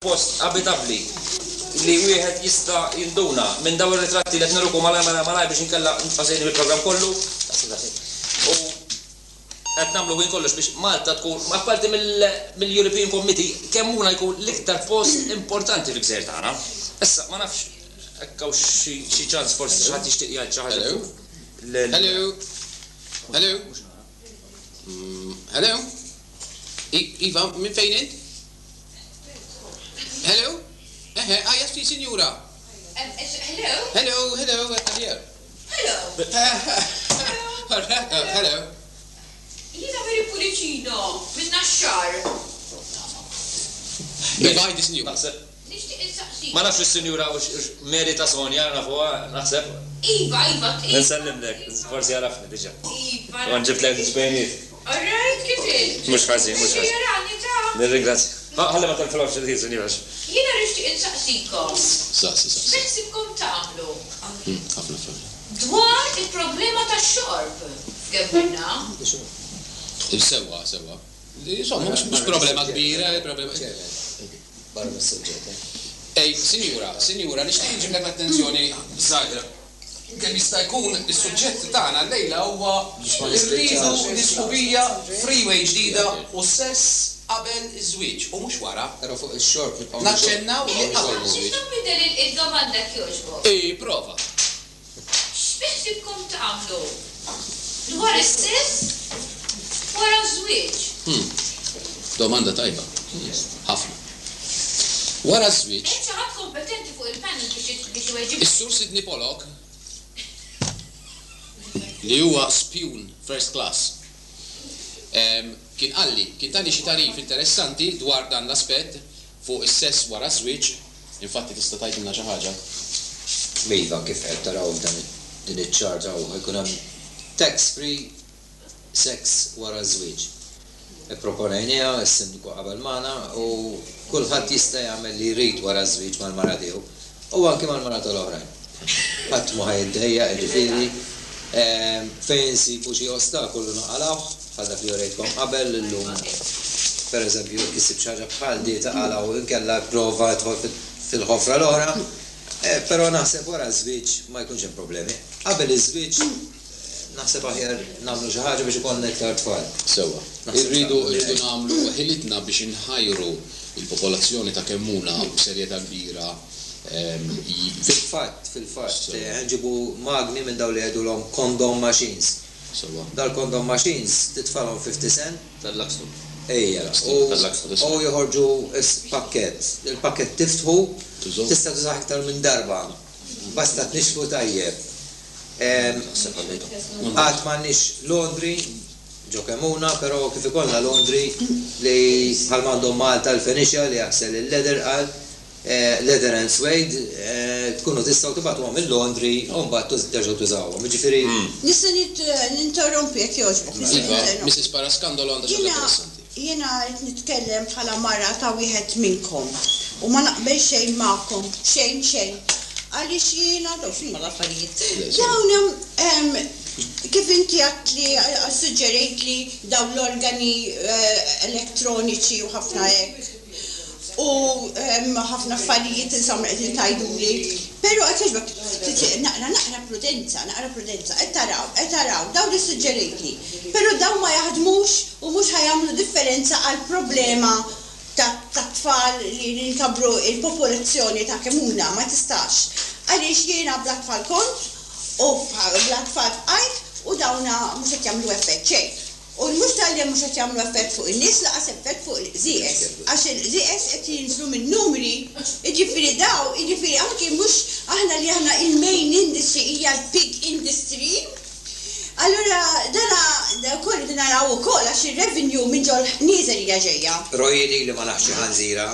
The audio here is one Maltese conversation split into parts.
post abitabli li wieħed jista' jinduna minn dawn ir-ritratti li qed nirruku malaj biex inkella nfasili bil-programm kollu. U qed nagħmlu wien kollox biex Malta tkun apparti mill-European Committee kemm huna jkun l-iktar post importanti fil-gżejjer tagħna. Issa ma nafx hekk hawn xi ċans forsi xi ħadd jixtieq jgħid xi ħaġa. Hello. Hello. Iva, minn fejn int? Hello? Yes, please, Signora. Hello, I'm here. Hello. Jina veri pulicino, minna xar. Iva, di Signora. Nishtiq il-saqsi. Ma nafx is-Sinjura Mary ta' Sonja nafuha naħseb. Iva. Nsellimlek, forsi għarafni diġà. Iva. U nġiblek ġbejniet. Alright, kif int? Mhux ħażin, mhux ħażin. Xirani ta' Nirringrazzja. Ħalli ma tal-flowx il-ħin, Sinjura. Jina nishtiq il-saqsikom. Saqsi. X'beħsibkom tagħmlu? Ħafna. Dwar il-problema ta' xorb. F'Gemmuna. Sewa. Insomma, mhux problema kbira, problema. Barra mis-suġġett. Ej, Sinjura, nixtieq nġiblek l-attenzjoni żgħira. Kemm jista' jkun is-suġġett tagħna llejla huwa rridu nisqubija freeway ġdida u sess qabel iż-żwieġ u mhux wara. Però fuq ix-xorb nibqgħu naċċennaw li qabel iż-żwieġ. X'nbidel il-domanda kjoġbok? Prova. X'beħsibkom tagħmlu? Dwar is-sess wara żwieġ. Domanda tajba. Ħafna. Wara żwieġ. Int ħadd kompetenti fuq il-panel biex iweġib. Is-Sur Sidney Pollock li huwa spjun first class. Kien tani xi tarif interessanti dwar dan l-aspett fuq is-sess wara żwieġ. Infatti tista' tgħidilna xi ħaġa. Iva kif qed taraw din iċ-ċart hawn jkun hemm tax-free sex wara żwieġ. Ipproponejniha s-sindiku qabel magħna u kulħadd jista' jagħmel li jrid wara żwieġ mal-mara tiegħu u anke mal-mara tal-oħrajn. Ħadd ma ħajiddejjaq jiġifieri fejn insibu xi ostakolu naqalgħu bħal dak li jurejtkom qabel illum. Pereżempju jekk isib xi ħaġa bħal di taqalgħu inkella prova tħol fil-ħofra l-oħra, però naħseb wara żwieġ ma jkunx hemm problemi. Qabel iż-żwieġ naħseb aħjar nagħmlu xi ħaġa biex ikollna iktar tfal. Sewwa. Irridu nagħmlu ħilitna biex inħajru il-popolazzjoni ta' Kemmuna b'serjetà kbira. Fil-fatt, ħanġibu magni minn dawn li jgħidulhom condom machines. Dal-condom machines titfalhom 50 cent. Tal-Laxton. Ejja, u joħorġu pakket. Il-pakket tiftħu, tista' tużaħ iktar minn darba. Basta tnixfu tajjeb. Għad m'għandniex laundry ġo Kemmuna, però kif ikollna laundry li bħal m'għandhom Malta l-Fenicia li jaħsel il-leather qal leather and suede, tkunu tistgħu tibgħatuhom il-laundry u mbagħad terġgħu tużawhom. Jiġifieri. Nista' ninterrompi jekk jogħġbok. Mrs. Paraskandolo għandha xi interessanti. Jiena qed nitkellem bħala mara ta' wieħed minnkom u ma naqbel xejn magħkom, xejn. Għaliex jiena daw x'inhuma l-affarijiet. Dawn kif inti għadt li suġġerejt li dawn l-organi elettroniċi u ħafna hekk. U ħafna affarijiet insomma qed tgħiduli. Però qed jogħġbok naqra prudenza, qed taraw dawn li suġġerejtli. Però dawn ma jaħdmux u mhux ħajamlu differenza għall problema ta' tfal li nkabru il-popolazzjoni ta' Kemmuna ma tistax. Għaliex jiena bla tfal kont u bla tfal f'qajt u dawna mhux qed jagħmlu effett xejn. U mhux tal-li mhux qed jagħmlu effett fuq in-nies laqas effett fuq il-ZS. Għax il-ZS qed jinżlu min-numri, jiġifieri anke mhux aħna li aħna il-main industry hija l-pig industry. Allura dana koll naraw ukoll għax ir-revenue minn ġol nieżel hija ġejja. Rojili li ma naħxi ħanżira.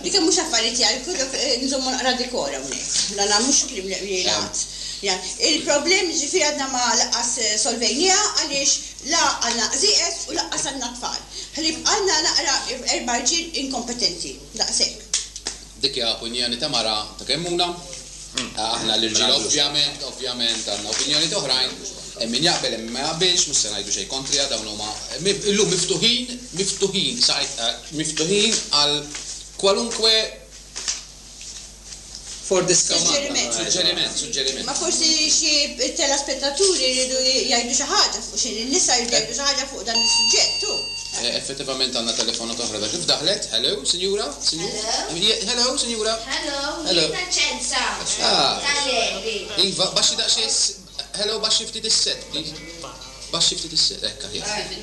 Dik mhux affarijiet jgħid nżommu naqra dikora hawnhekk. Dana mhux klim li ngħid. Il-problem ġifieri għadna ma laqqas solvejniha għaliex la għandna ZS u laqqas għandna tfal. Ħalib għandna naqra erba' ġil inkompetenti. Daqshekk. Dik hija opinjoni ta' mara ta' Kemmuna. Aħna l-irġiel ovvjament għandna opinjoni oħrajn. Min jaqbel ma jaqbilx, mhux se ngħidu xejn kontrija dawn huma illum miftuħin għal kwalunkwe For discussion. Suġġeriment. Ma forsi xi telespettaturi jridu jgħidu xi ħaġa fuq xi nisa jridu jgħidu xi ħaġa fuq dan is-suġġett. Effettivament għandna telefonat oħra dak kif daħlet. Hello, Sinjura? Hello, Sinjura? Hello, jiena ċenza. Tal-eri. Iva, baxxi daqsxejn. Hello, baxxi ftit is-set, please. Baxxi ftit is-set, ekka ħjar.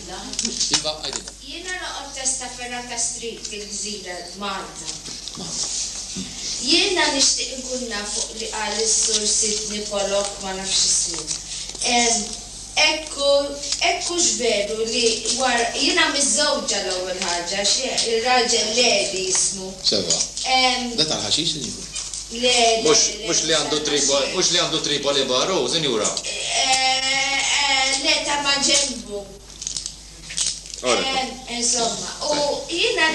Iva, għajdin. Jiena noqgħod testa Ferrata Street il-Gżira Malta. Jiena nixtieq inkun naf fuq li qal is-sur Sidney Pollock ma nafx ismu. Ekku x'veru li wara jiena miżżewġa l-ewwel ħaġa xi ir-raġel Ledi jismu. Sewa. Da tal-ħaxix, Sinjura? Mux li għandu Tripoli baru, Sinjura. Le ta' ma ġembu. Insomma, u jiena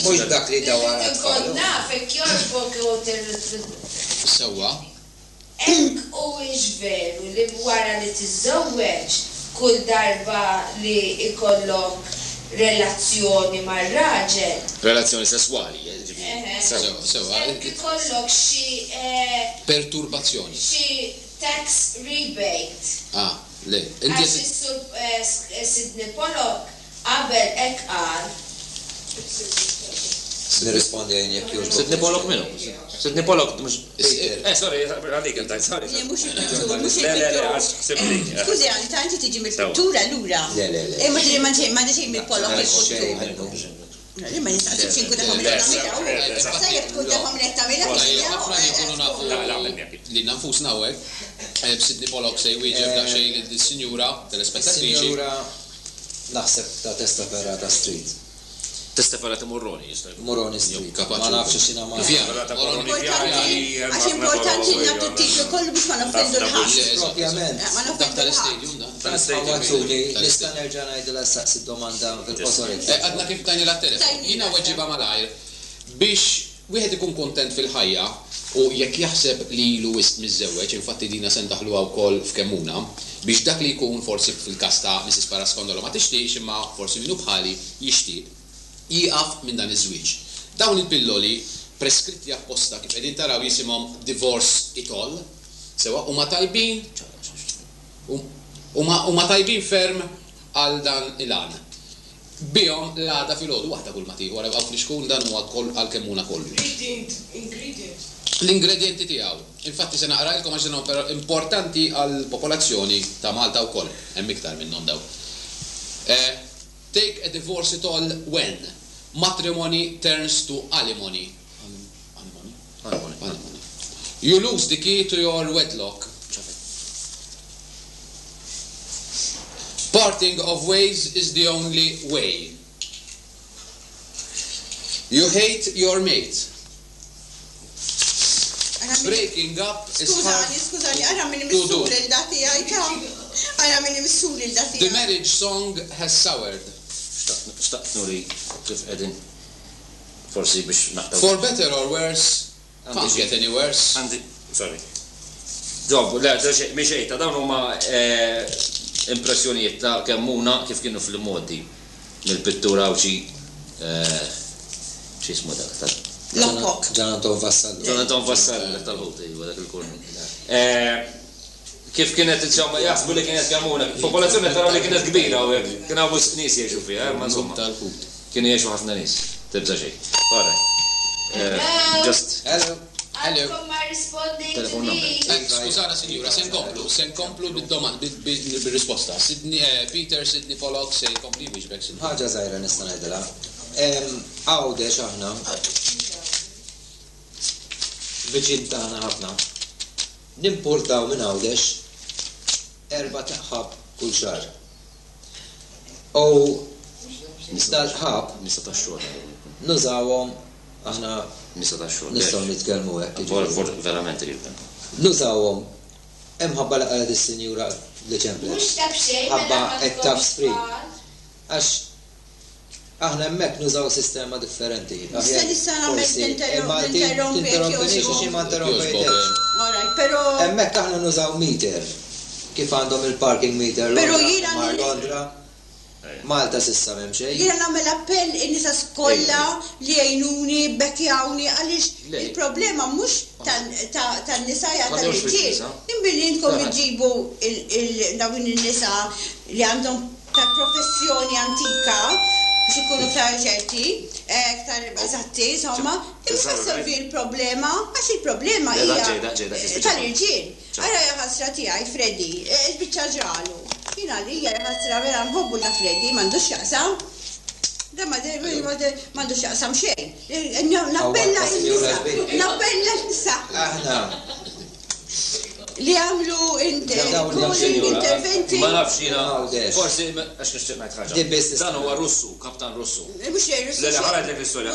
Mux dak li dawar ikun nafek jorbok u Sewa. Ek u veru li wara li tiżżewweġ kull darba li ikollok relazzjoni mar-raġel. Relazzjoni sessuali, Sewa. Ikollok xi Perturbazzjoni. xi tax rebate. Le. Għax is-sur Sidney Pollock qabel hekk qal. Nirrispondi għajn jek jużbu. Sidney Pollock minu? Sidney Pollock mux. Sorry, għalik intajt, sorry. Mux il-pittura. Skużi, għanta inti tiġi mill-pittura l-ura. Le. Ma tiġi ma tiġi mill-Pollock il-pittura. Ma jistaqsibx inkun nafhom li tagħmilha. Sajjeb tkun nafhom li tagħmilha. Ħafna jkunu nafu li nafusna hawnhekk. Sidney Pollock se jwieġeb daqsxejn lis-Sinjura telespettatriċi. Sinjura naħseb ta' testa Ferrata Street. Testa Ferrata Morroni, jistaj. Morroni Street. Ma nafx xina ma. Għax importanti nagħtu t-titlu kollu biex ma nofendu l-ħadd. Propjament. Ma Dak nofendu tal-istadium da. Għazzuli, nista nerġa' ngħidilha saqsi domanda fil-qosor. Għadna kif tajni la-telefon. Jiena weġġiba malajr biex wieħed ikun kontent fil-ħajja u jekk jaħseb li ilu wisq miż-żewweġ, infatti dina se ndaħluha wkoll f'Kemmuna, biex dak li jkun forsi fil-każ ta' Mrs. Paraskondolo ma tixtieqx imma forsi minnu bħali jixtieq jieqaf minn dan iż-żwieġ. Dawn il-pilloli preskritti apposta kif qegħdin taraw jisimhom divorce it all, sewa huma tajbin huma tajbin ferm għal dan il-għan. Bihom l-għada fil-ħodu waħda kull mati, wara għaw fl-xkun dan huwa għal-Kemmuna kollu. L-ingredienti tiegħu. Infatti se naqralkom għax dan importanti għall-popolazzjoni ta' Malta wkoll, hemm iktar minnhom daw. Take a divorce it all when matrimony turns to alimony. Alimony. You lose the key to your wedlock. Parting of ways is the only way. You hate your mate. Breaking up is hard Skużani, għara minni to do. missur il-dati għajka. Għara minni missur il-dati The marriage song has soured. Xtaqt nuri kif edin forsi biex naqtaw. For better or worse, can't get any worse. Sorry. Dob, le, miex ejta, dawn huma impressjonijiet ta' Kemmuna kif kienu fil-modi mill-pittura u xi ismu dak L-Apok. Jonathan Vassallo. Jonathan Vassallo tal-ħoti, dak il-kurnu. Kif kienet insomma jaħsbu li kienet Kemmuna, popolazzjoni taraw li kienet kbira u kien hawn nies jgħixu fiha, ma insomma tal-ħut. kienu jgħixu ħafna nies. Tibża xejn. Alright. Just Għadkom ma risponding to Telefon me. Skużana, Sinjura, se nkomplu bil-risposta. Peter Sidney Pollock se jkompli wieġbek. Ħaġa żgħira nista' ngħidilha. Għawdex aħna viċin tagħna ħafna. Nimpurtaw minn Għawdex 4 ħab kull xahar. U dal-ħab nisa tax-xogħol. nużawhom aħna Nisa tax-xogħol. nistgħu nitkellmu hekk. Verament rib. Nużawhom hemm ħabba li qalet is-Sinjura li ċemplet. Mux tab xejn, Ħabba mela hekk ma taf tkomx free. tfal. Għax aħna hemmhekk nużaw sistema differenti. Nista' nagħmel tinterrompini xi ma interrompejtex. Alright, pero. Hemmhekk aħna nużaw meter. Kif għandhom il-parking meter Pero Londra, jiena mar nil- Londra. Malta s'issa m'hemm xejn. Jiena nagħmel appell in-nisa kollha li jgħinuni bekkjawni għaliex il-problema mhux tan-nisa tal-irġiel. Imbilli inkom iġibu dawn in-nisa li għandhom ta' professjoni antika biex ikunu ktar ċerti, ktar eżatti, insomma, imma solvi il-problema, għax il-problema hija tal-irġiel. Ara ħasra tiegħi Freddy, biċċa ġralu. Jina li hija ħasra vera nħobbu ta' Freddy, m'għandux jaqsam. Da m'għandux jaqsam xejn. Nappella n-nisa. Aħna. Li għamlu interventi. Ma nafx jina, forsi, għax nixtieq ngħid ħaġa. Dan huwa Russu, kaptan Russu. Mhux Russu. Le ħarajt lek l-istorja.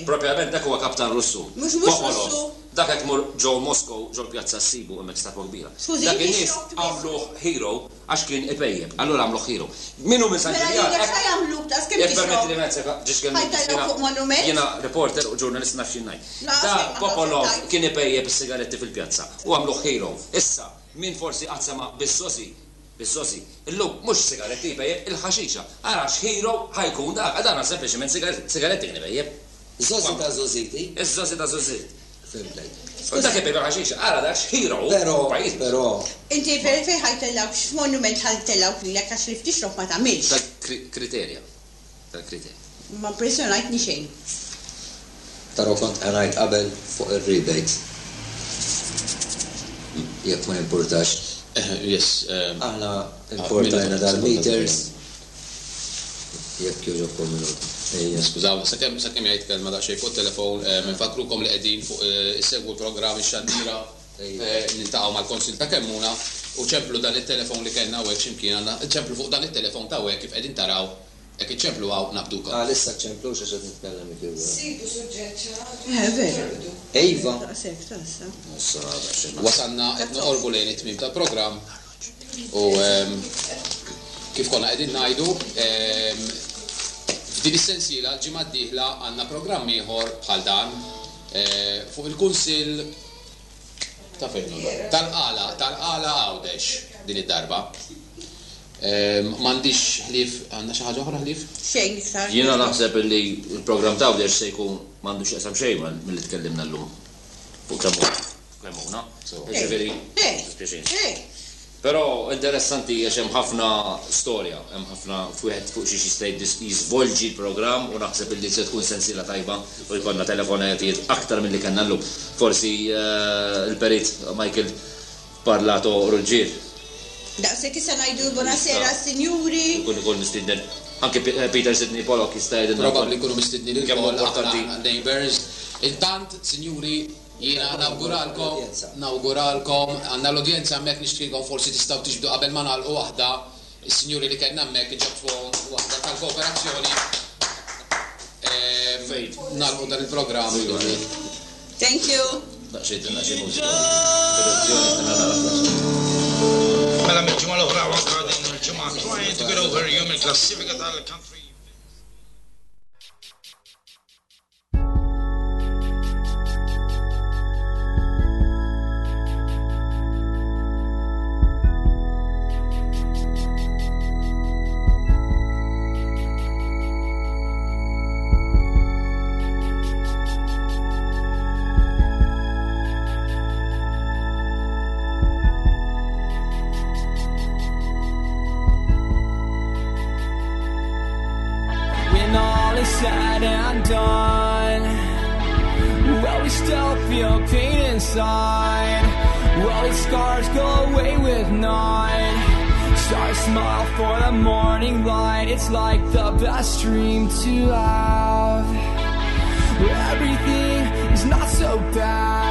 Propjament dak huwa kaptan Russu. Mhux Russu. Dak qed mur ġew Moskow, ġew Pjazza Sibu hemmhekk statwa kbira. Dak in-nies għamluh hero għax kien ipejjeb. Allura għamluh hero. Minnu minn San Ġiljan. Jiena reporter u ġurnalist naf xi ngħid. Da Popolov kien ipejjeb is-sigaretti fil-pjazza u għamluh hero. Issa min forsi qatt sema bis-sosi. Illum mhux sigaretti jpejjeb il-ħaxixa. Ara x'hero ħajkun dak, għadana sempliċement sigaretti kien ipejjeb. Zosi ta' Zoziti. Iż-żosi ta' Zoziti. U dak jpejjeb il-ħaxixa. Ara dak x'hero. Però. Inti fejn ħajtellawk x'monument ħajtellawk lilek għax li ftixrok ma tagħmilx. Tal-kriterja. Ma impressjonajtni xejn. Tara kont ngħid qabel fuq ir-rebate. Jekk ma importax. Yes. Aħna importajna dal-meters. Jekk joġobkom minut. Skużaw, sakemm jgħid kelma daqsxejn fuq telefon, minfakrukom li qegħdin fuq isegwu l-programm ix-xandira nintaqgħu mal-Konsil ta' Kemmuna u ċemplu dan it-telefon li kellna hawnhekk x'imkien għandna, ċemplu fuq dan it-telefon ta' hawnhekk kif qegħdin taraw, jekk iċċemplu hawn nabduka. Issa ċemplu x'għax qed nitkellem ikkew. Sibu suġġett Vera. Ejva. Wasanna qed noqorbu lejn it-tmiem tal-programm u kif konna qegħdin ngħidu f'din is-sensiela l-ġimgħa d-dieħla għandna programm ieħor bħal dan fuq il-Kunsill ta' fejn tal-qala Għawdex din id-darba. M'għandix ħlief, għandna xi ħaġa oħra ħlief? Xejn iktar. Jiena naħseb li l-programm ta' Għawdex se jkun m'għandux jaqsam xejn milli tkellimna llum. Fuq Kemmuna. Però interessanti għax hemm ħafna storja, hemm ħafna wieħed fuq xi jista' jiżvolġi l-programm u naħseb illi se tkun sensiela tajba u jkollna telefonatijiet aktar milli kellna llum. Forsi il-perit Michael parlato Roġġier. Daqshekk issa ngħidu buonasera sinjuri. Ikun mistieden. Anke Peter Sidney Pollock jista' jgħidilna. Probabbli jkunu mistednin il-kol neighbors. Intant, sinjuri, jiena nawguralkom għandna l-udjenza hemmhekk nixtieqkom forsi tistgħu tixbdu qabel ma nagħlqu waħda is-sinjuri li kellna hemmhekk iġabtu waħda tal-kooperazzjoni nagħlqu dan il-programm. Thank you. Mela mill-ġimgħa l-oħra anke din il-ġimgħa trying to get over jum il-klassifika tal-country. Said and done. Well, we still feel pain inside. Well, these scars go away with night. Stars smile for the morning light. It's like the best dream to have. Everything is not so bad.